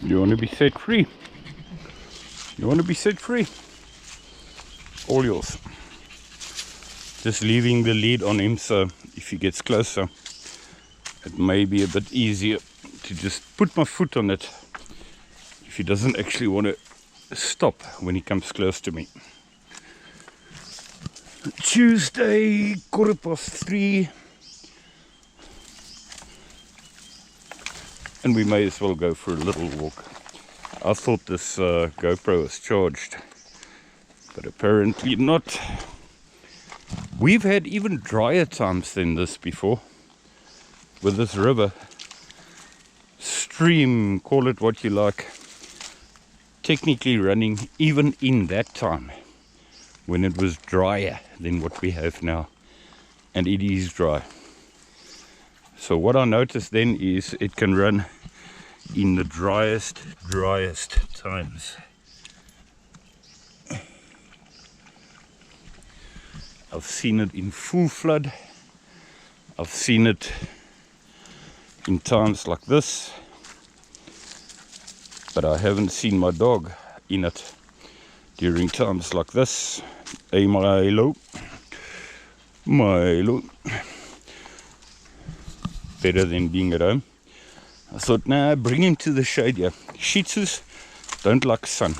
You want to be set free. You want to be set free. All yours. Just leaving the lead on him, so if he gets closer, it may be a bit easier to just put my foot on it if he doesn't actually want to stop when he comes close to me. Tuesday, 3:15. And we may as well go for a little walk. I thought this GoPro was charged, but apparently not. We've had even drier times than this before with this river, stream, call it what you like, technically running even in that time when it was drier than what we have now, and it is dry. So what I noticed then is it can run in the driest times. I've seen it in full flood. I've seen it in times like this. But I haven't seen my dog in it during times like this. Hey Milo. Milo. Better than being at home. I thought, nah, bring him to the shade here. Shih Tzus don't like sun.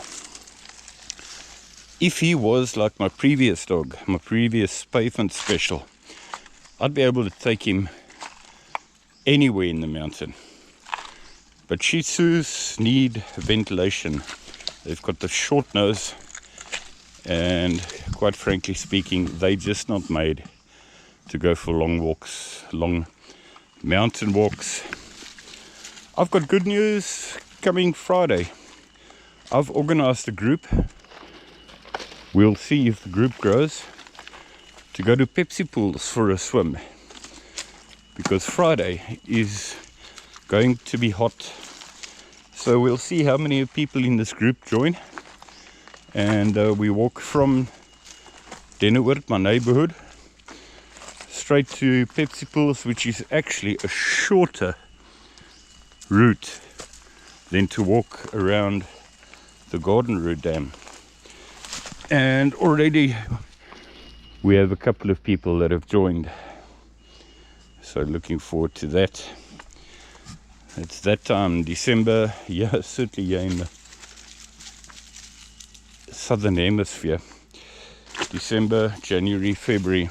If he was like my previous dog, my previous Pawervan special, I'd be able to take him anywhere in the mountain. But Shih Tzus need ventilation. They've got the short nose, and quite frankly speaking, they're just not made to go for long walks, long mountain walks. I've got good news coming Friday. I've organized a group. We'll see if the group grows, to go to Pepsi pools for a swim, because Friday is going to be hot. So we'll see how many people in this group join, and we walk from Denneoord, my neighborhood, straight to Pepsi pools, which is actually a shorter route than to walk around the Garden Route Dam. And already we have a couple of people that have joined, so looking forward to that. It's that time, December, yeah, certainly here in the southern hemisphere. December, January, February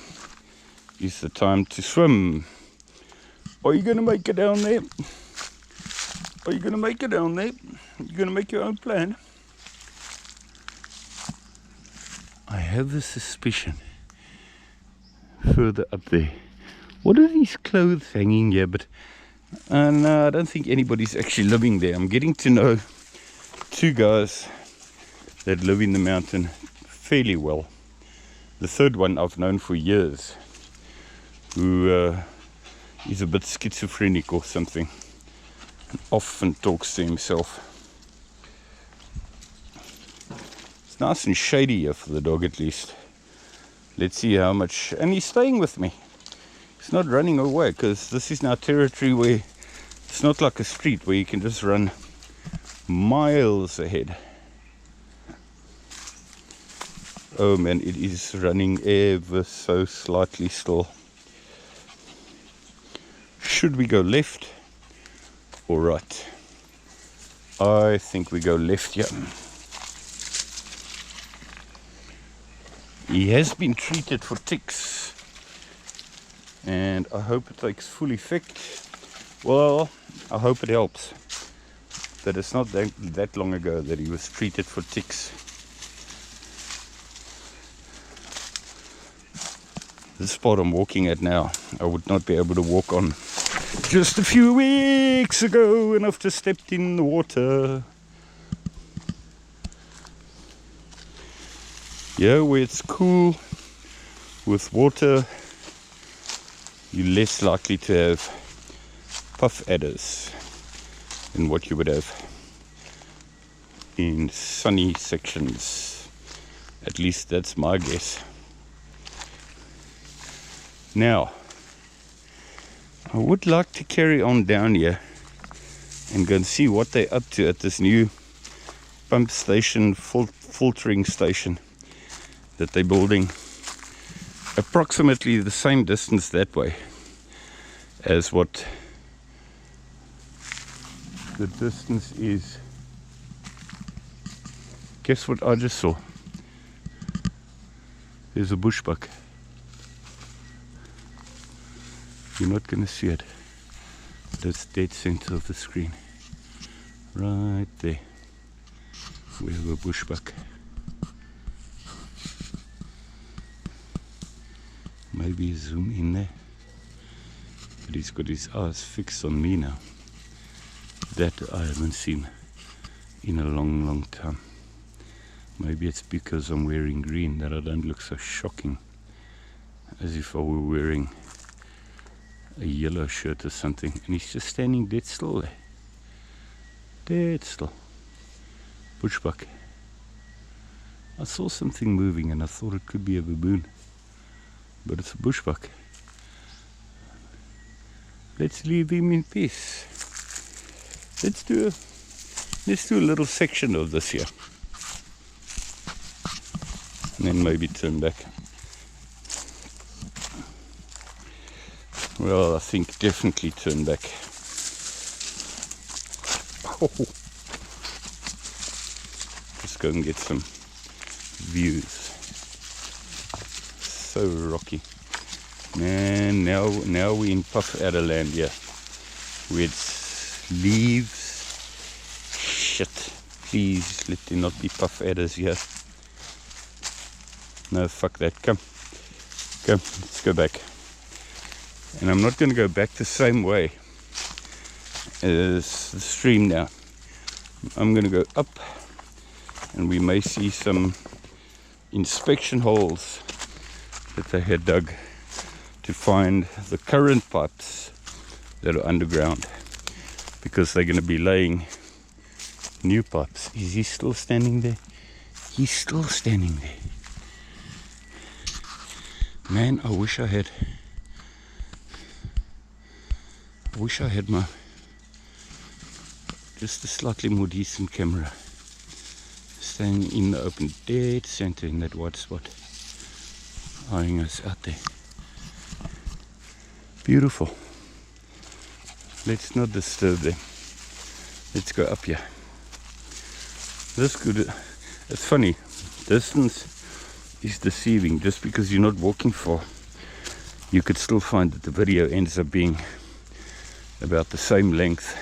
is the time to swim. Are you going to make it down there? Are you going to make it down there? You're going to make your own plan? I have a suspicion further up there. What are these clothes hanging here? But no, I don't think anybody's actually living there. I'm getting to know two guys that live in the mountain fairly well. The third one I've known for years, who is a bit schizophrenic or something, and often talks to himself. It's nice and shady here for the dog, at least. Let's see how much. And he's staying with me. He's not running away, because this is now territory where it's not like a street where you can just run miles ahead. Oh man, it is running ever so slightly still. Should we go left or right? I think we go left here. He has been treated for ticks, and I hope it takes full effect. Well, I hope it helps. That it's not that long ago that he was treated for ticks. This spot I'm walking at now, I would not be able to walk on just a few weeks ago when I've just stepped in the water. Yeah, where it's cool with water, you're less likely to have puff adders than what you would have in sunny sections. At least that's my guess. Now, I would like to carry on down here and go and see what they're up to at this new pump station, filtering station that they're building, approximately the same distance that way as what the distance is. Guess what I just saw? There's a bushbuck. You're not going to see it. That's dead center of the screen. Right there. We have a bushbuck. Maybe zoom in there. But he's got his eyes fixed on me now. That I haven't seen in a long, long time. Maybe it's because I'm wearing green that I don't look so shocking, as if I were wearing a yellow shirt or something. And he's just standing dead still there. Dead still. Bushbuck. I saw something moving and I thought it could be a baboon, but it's a bushbuck. Let's leave him in peace. Let's do a little section of this here, and then maybe turn back. Well, I think definitely turn back. Oh. Let's go and get some views. So rocky. Man, now we're in puff adder land here. Where it's leaves. Shit. Please let there not be puff adders here. No, fuck that. Come, let's go back. And I'm not going to go back the same way as the stream now. I'm going to go up, and we may see some inspection holes that they had dug to find the current pipes that are underground, because they're going to be laying new pipes. Is he still standing there? He's still standing there. Man, I wish I had my just a slightly more decent camera, staying in the open, dead center in that white spot, eyeing us out there. Beautiful. Let's not disturb them. Let's go up here. This could, it's funny, distance is deceiving. Just because you're not walking far, you could still find that the video ends up being about the same length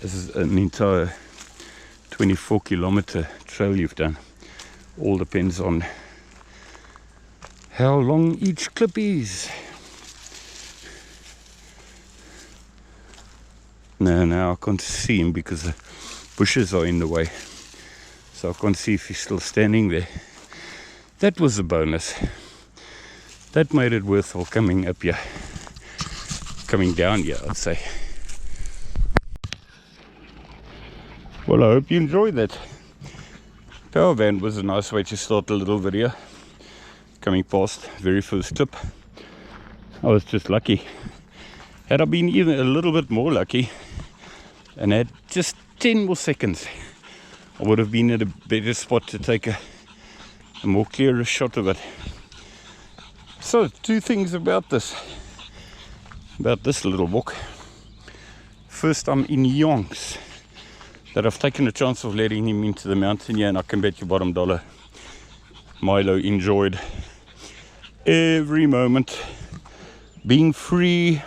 as an entire 24-kilometer trail you've done. All depends on how long each clip is. Now I can't see him because the bushes are in the way, so I can't see if he's still standing there. That was a bonus. That made it worthwhile coming up here, coming down here, I'd say. Well, I hope you enjoyed that. Powervan was a nice way to start a little video. Coming past, very first clip. I was just lucky. Had I been even a little bit more lucky and had just 10 more seconds, I would have been at a better spot to take a more clearer shot of it. So, two things about this little walk. First, I'm in yonks that I've taken a chance of letting him into the mountain here, and I can bet you bottom dollar Milo enjoyed every moment being free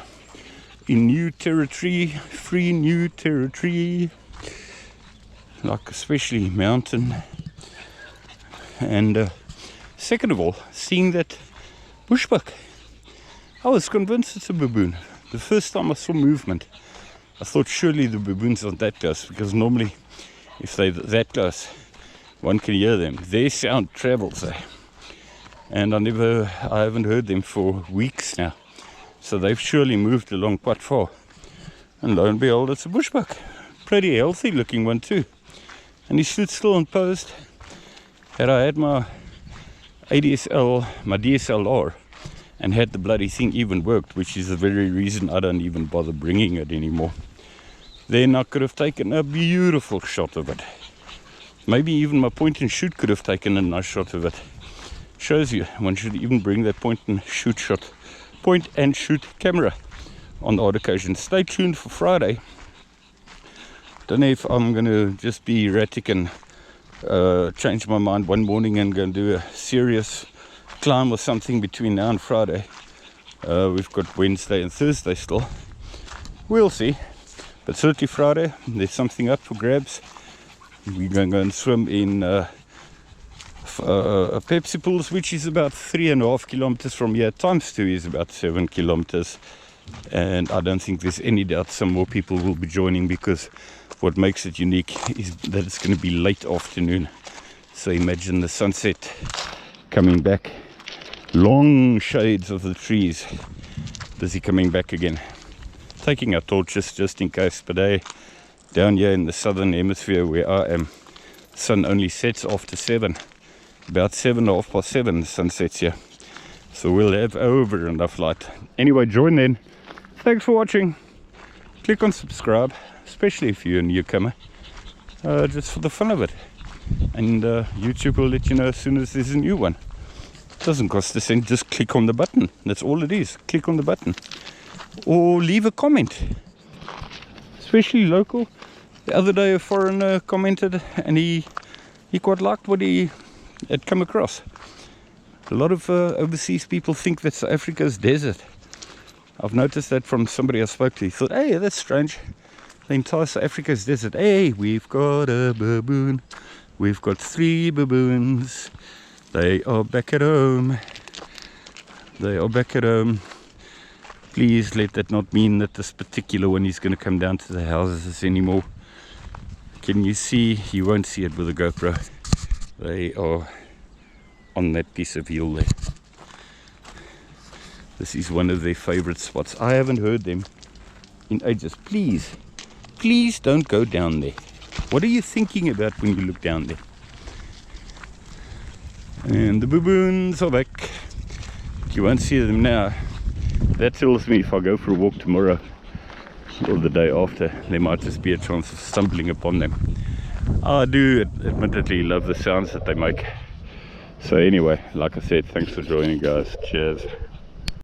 in new territory, like especially mountain. And second of all, seeing that bushbuck, I was convinced it's a baboon. The first time I saw movement, I thought surely the baboons aren't that close, because normally if they're that close, one can hear them. Their sound travels there. And I haven't heard them for weeks now. So they've surely moved along quite far. And lo and behold, it's a bushbuck. Pretty healthy looking one too. And he stood still and posed. Had I had my DSLR, and had the bloody thing even worked, which is the very reason I don't even bother bringing it anymore. then I could have taken a beautiful shot of it. Maybe even my point and shoot could have taken a nice shot of it. Shows you, one should even bring that point and shoot camera on the odd occasion. Stay tuned for Friday. Don't know if I'm going to just be erratic and change my mind one morning and go and do a serious climb or something between now and Friday. We've got Wednesday and Thursday still. We'll see. But certainly Friday, there's something up for grabs. We're going to go and swim in Pepsi pools, which is about 3.5 kilometers from here. Times 2 is about 7 kilometers. And I don't think there's any doubt some more people will be joining, because what makes it unique is that it's going to be late afternoon. So imagine the sunset coming back. Long shades of the trees. Busy coming back again. Taking our torches just in case. But hey, down here in the southern hemisphere where I am, sun only sets after 7. About 7 or 7:30 the sun sets here. So we'll have over enough light. Anyway, join then. Thanks for watching. Click on subscribe, especially if you're a newcomer, just for the fun of it. And YouTube will let you know as soon as there's a new one. It doesn't cost a cent, just click on the button. That's all it is. Click on the button. Or leave a comment. Especially local. The other day a foreigner commented and he quite liked what he had come across. A lot of overseas people think that South Africa is desert. I've noticed that from somebody I spoke to. He thought, hey, that's strange. The entire South Africa is desert. Hey, we've got a baboon. We've got 3 baboons. They are back at home. They are back at home. Please let that not mean that this particular one is going to come down to the houses anymore. Can you see? You won't see it with a GoPro. They are on that piece of hill there. This is one of their favorite spots. I haven't heard them in ages. Please don't go down there. What are you thinking about when you look down there? And the baboons are back. You won't see them now. That tells me if I go for a walk tomorrow or the day after, there might just be a chance of stumbling upon them. I do admittedly love the sounds that they make. So anyway, like I said, thanks for joining, guys. Cheers.